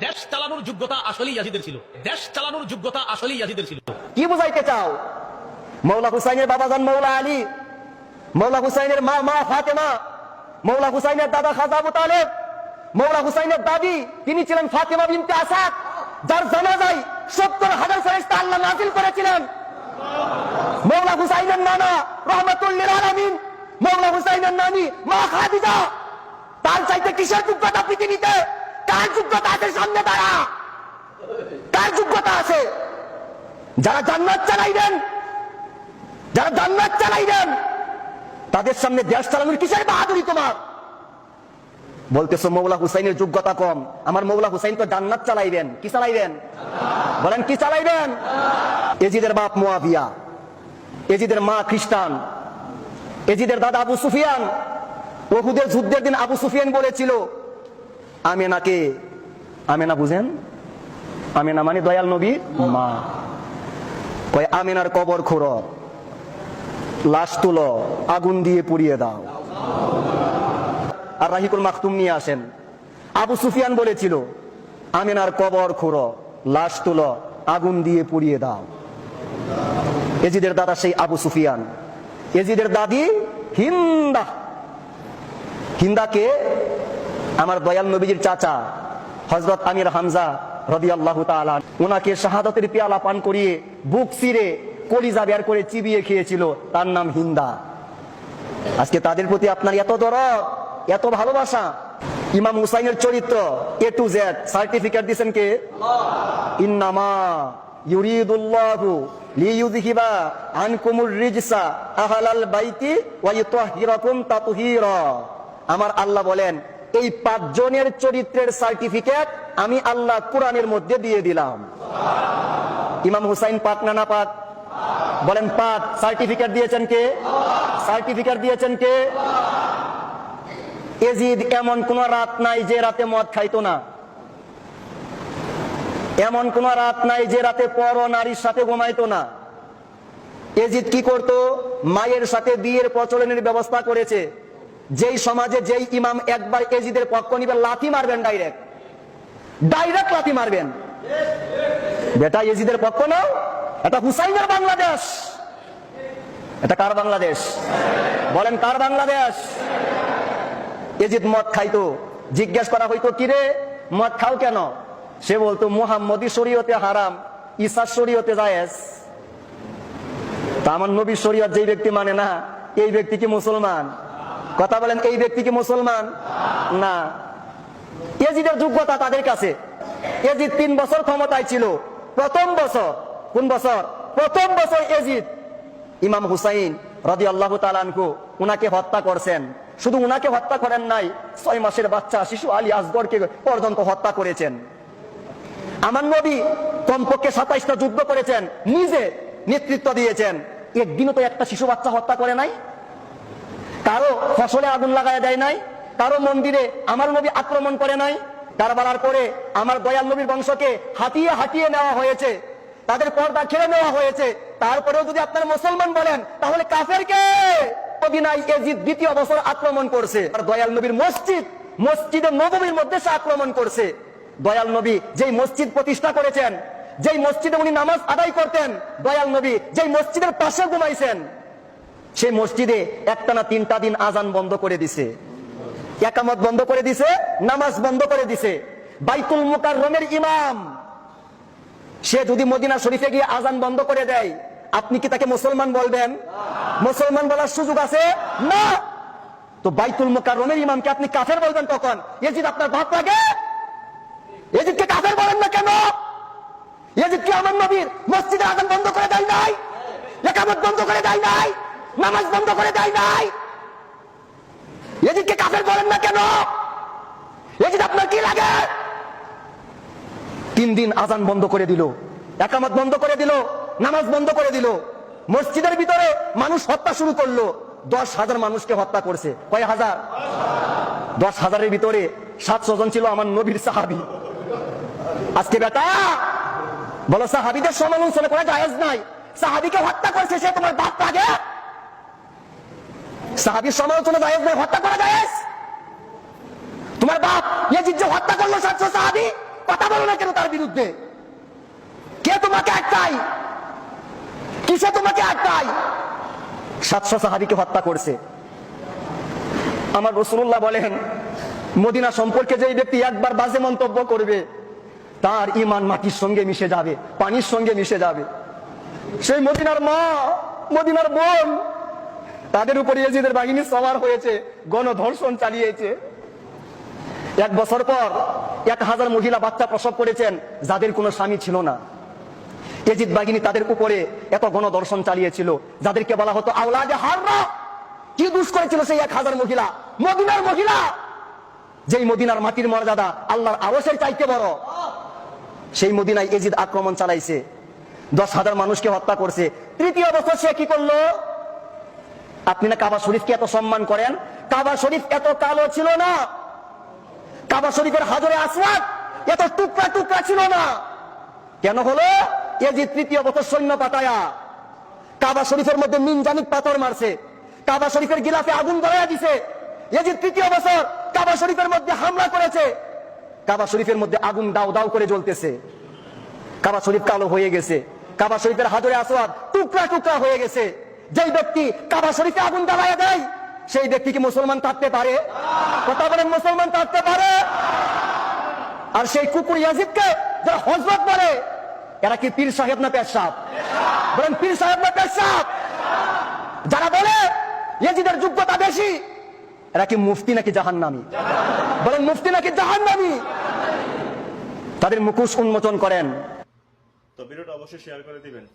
দেশ চালানোর যোগ্যতা আসলেই ইয়াজিদের ছিল। দেশ চালানোর যোগ্যতা আসলেই ইয়াজিদের ছিল। কি বুঝাইতে চাও? মৌলা হুসাইনের বাবাজান মৌলা আলী, মৌলা হুসাইনের মা ফাতেমা, মৌলা হুসাইনের দাদা খাজা আবু তালেব, মৌলা হুসাইনের দাদি তিনি ছিলেন ফাতেমা বিনতে আসাদ, যার জানাজায় 70,000 ফেরেশতা আল্লাহ নাযিল করেছিলেন। মৌলা হুসাইনের নানা রহমাতুল লিল আলামিন, মৌলা হুসাইনের নানি মা খাদিজা, তার চাইতে কিসের যোগ্যতা পৃথিবীতে? কার যোগ্যতা আছে সামনে দাঁড়া? কার যোগ্যতা আছে? যারা জান্নাত চালাইবেন, যারা জান্নাত চালাইবেন তাদের সামনে দেশ চালানোর কিসের বাহাদুরি তোমার? বলতেছো মৌলা হুসাইনের যোগ্যতা কম। আমার মৌলা হুসাইন তো জান্নাত চালাইবেন। কি চালাইবেন? বলেন কি চালাইবেন? এজিদের বাপ মুয়াবিয়া, এজিদের মা খ্রিস্টান, এজিদের দাদা আবু সুফিয়ান। উহুদের যুদ্ধের দিন আবু সুফিয়ান বলেছিল আমেনাকে, আমেনা বুঝেন? আমেনা মানে দয়াল নবীর মা। কয় আমেনার কবর খোঁড়ো, লাশ তুলো, আগুন দিয়ে পুড়িয়ে দাও। আর রাহিকুল মাকতুম নিয়ে আসেন। আবু সুফিয়ান বলেছিল আমেনার কবর খোঁড়ো, লাশ তুলো, আগুন দিয়ে পুড়িয়ে দাও। এজিদের দাদা সেই আবু সুফিয়ান। এজিদের দাদি হিন্দা। হিন্দাকে আমার দয়াল নবীজির চাচা হযরত আমির হামজা রাদিয়াল্লাহু তাআলা ওনাকে শাহাদাতের পেয়ালা পান করিয়ে বুক চিরে কলিজা বের করে চিবিয়ে খেয়েছিল। তার নাম হিন্দা। আজকে তাদের প্রতি আপনার এত দরদ, এত ভালোবাসা। ইমাম হুসাইনের চরিত্র A to Z সার্টিফিকেট দিয়েছেন কে? আল্লাহ। ইন্নামা ইউরিদুল্লাহু লিইউযহিবা আনকুমুর রিজসা আহলাল বাইতি ওয়া ইউতাহহিরাকুম তাতহীরা। আমার আল্লাহ বলেন এই 5 জনের চরিত্রের সার্টিফিকেট আমি আল্লাহ কোরআনের মধ্যে দিয়ে দিলাম। ইমাম হুসাইন পাক না না পাক? বলেন পাক। সার্টিফিকেট দিয়েছেন কে? সার্টিফিকেট দিয়েছেন কে? এজিদ এমন কোন রাত নাই যে রাতে মদ খাইতো না। এমন কোন রাত নাই যে রাতে পর নারীর সাথে ঘুমাইতো না। এজিদ কি করত? মায়ের সাথে বিয়ের প্রচলনের ব্যবস্থা করেছে। যেই সমাজে যেই ইমাম একবার এজিদের পক্ষ নিবে লাথি মারবেন, ডাইরেক্ট লাথি মারবেন। বেটা এজিদের পক্ষ নাও, এটা হুসাইনের বাংলাদেশ। এটা কার বাংলাদেশ? বলেন কার বাংলাদেশ? এজিদ মদ খাইতো। জিজ্ঞেস করা হইতো কিরে মদ খাও কেন? সে বলতো মুহাম্মদী শরীয়তে হারাম, ঈসার শরীয়তে জায়েজ। তা আমার নবীর শরীয়ত যেই ব্যক্তি মানে না এই ব্যক্তি কি মুসলমান? কথা বলেন এই ব্যক্তি কি মুসলমান? না। এজিদের যোগ্যতা তাদের কাছে। এজিদ 3 বছর ক্ষমতায় ছিল। প্রথম বছর, কোন বছর? প্রথম বছর এজিদ ইমাম হুসাইন রাদিয়াল্লাহু তাআলা আনহু উনাকে হত্যা করছেন। শুধু উনাকে হত্যা করেন নাই, 6 মাসের বাচ্চা শিশু আলী আসগরকে পর্যন্ত হত্যা করেছেন। আমার নবী কমপক্ষে 27টা যুদ্ধ করেছেন, নিজে নেতৃত্ব দিয়েছেন। একদিনও তো একটা শিশু বাচ্চা হত্যা করে নাই। কারো ফসলে আগুন লাগায় দেয় নাই, কারো মন্দিরে আমার নবী আক্রমণ করে নাই। কারবালার পরে আমার দয়াল নবীর বংশকে হাতিয়ে হাতিয়ে নেওয়া হয়েছে, তাদের পর্দা ছেড়ে নেওয়া হয়েছে। তারপরেও যদি আপনারা মুসলমান বলেন তাহলে কাফেরকে মদিনায় এজিদ 2য় বছর আক্রমণ করছে। আর দয়াল নবীর মসজিদে নববীর মধ্যে সে আক্রমণ করছে। দয়াল নবী যেই মসজিদ প্রতিষ্ঠা করেছেন, যেই মসজিদে উনি নামাজ আদায় করতেন, দয়াল নবী যেই মসজিদের পাশে ঘুমাইছেন, সেই মসজিদে একটানা 3টা দিন আজান বন্ধ করে দিছে, একামত বন্ধ করে দিছে, নামাজ বন্ধ করে দিছে। বাইতুল মুকাররমের ইমাম সে যদি মদিনা শরীফে গিয়ে আজান বন্ধ করে দেয়, আপনি কি তাকে মুসলমান বলবেন? মুসলমান বলার সুযোগ আছে না। তো বাইতুল মুকাররমের ইমামকে আপনি কাফের বলবেন তখন? এজিদ আপনার বাপ লাগে? এজিদকে কাফের বলেন না কেন? এজিদ কি আমার নবীর মসজিদে আজান বন্ধ করে দেয় নাই? একামত বন্ধ করে দেয় নাই? নামাজ বন্ধ করে দেয় নাই? এজিদকে কাফের বলেন না কেন? এজিদ আপনার কি লাগে? 3 দিন আজান বন্ধ করে দিল, একামত বন্ধ করে দিল, নামাজ বন্ধ করে দিল। মসজিদের ভিতরে মানুষ হত্যা শুরু করলো। 10,000 মানুষকে হত্যা করছে। কয় হাজার? 10,000-এর ভিতরে 700 জন ছিল আমার নবীর সাহাবী। আজকে বেটা বলো সাহাবীদের সমালোচনা করা জায়েজ নাই। সাহাবীকে হত্যা করছে সে তোমার বাপ লাগে? সাহাবীর সমালোচনা জায়েজ নাই, হত্যা করা জায়েজ? তোমার বাপ ইয়াজিদ যে হত্যা করলো 700 সাহাবী, কথা বলো না কেন তার বিরুদ্ধে? কে তোমাকে আটকায়? কিসে তোমাকে আটকায়? 700 সাহাবীকে হত্যা করছে। আমার রাসূলুল্লাহ বলেন, মদিনা সম্পর্কে যেই ব্যক্তি একবার বাজে মন্তব্য করবে তার ঈমান মাটির সঙ্গে মিশে যাবে, পানির সঙ্গে মিশে যাবে। সেই মদিনার মা, মদিনার বোন, তাদের উপরে ইয়াজিদের বাহিনী সওয়ার হয়েছে, গণধর্ষণ চালিয়েছে। 1 বছর পর 1000 মহিলা বাচ্চা প্রসব করেছেন যাদের কোনো স্বামী ছিল না। ইয়াজিদ বাহিনী তাদের উপরে এত গণধর্ষণ চালিয়েছিল, যাদেরকে বলা হতো আওলাদে হাররা। কি দুষ করেছিল সেই 1000 মহিলা? মদিনার মহিলা, যেই মদিনার মাটির মর্যাদা আল্লাহর আরশের চাইতে বড়। সেই মদিনায় ইয়াজিদ আক্রমণ চালাইছে, 10,000 মানুষকে হত্যা করছে। 3য় বছর সে কি করলো? আপনি না কাবা শরীফকে এত সম্মান করেন, কাবা শরীফ এত কালো ছিল না, কাবা শরীফের হাজরে আসওয়াদ এত টুকরা টুকরা ছিল না। কেন হলো? ইয়াজিদ 3য় বছর সৈন্য পাঠায়া কাবা শরীফের মধ্যে মিনজানিক পাথর মারছে, কাবা শরীফের গিলাফে আগুন ধরাইয়া দিছে। ইয়াজিদ 3য় বছর কাবা শরীফের মধ্যে হামলা করেছে, কাবা শরীফের মধ্যে আগুন দাও দাও করে জ্বলতেছে, কাবা শরীফ কালো হয়ে গেছে, কাবা শরীফের হাজরে আসওয়াদ টুকরা টুকরা হয়ে গেছে। যেই ব্যক্তি কাবা শরীফে আগুন জ্বালায়া দেয় সেই ব্যক্তি কি মুসলমান থাকতে পারে? কথা বলেন, মুসলমান থাকতে পারে? আর সেই কুকুর ইয়াজিদকে যারা হযরত বলে, এরা কি পীর সাহেব না পেশাব? বলেন, পীর সাহেব না পেশাব? যারা বলে ইয়াজিদের যোগ্যতা বেশি, এরা কি মুফতি নাকি জাহান্নামী? বলেন, মুফতি নাকি জাহান্নামী? তাদের মুখোশ উন্মোচন করেন। তো ভিডিওটা অবশ্যই শেয়ার করে দিবেন।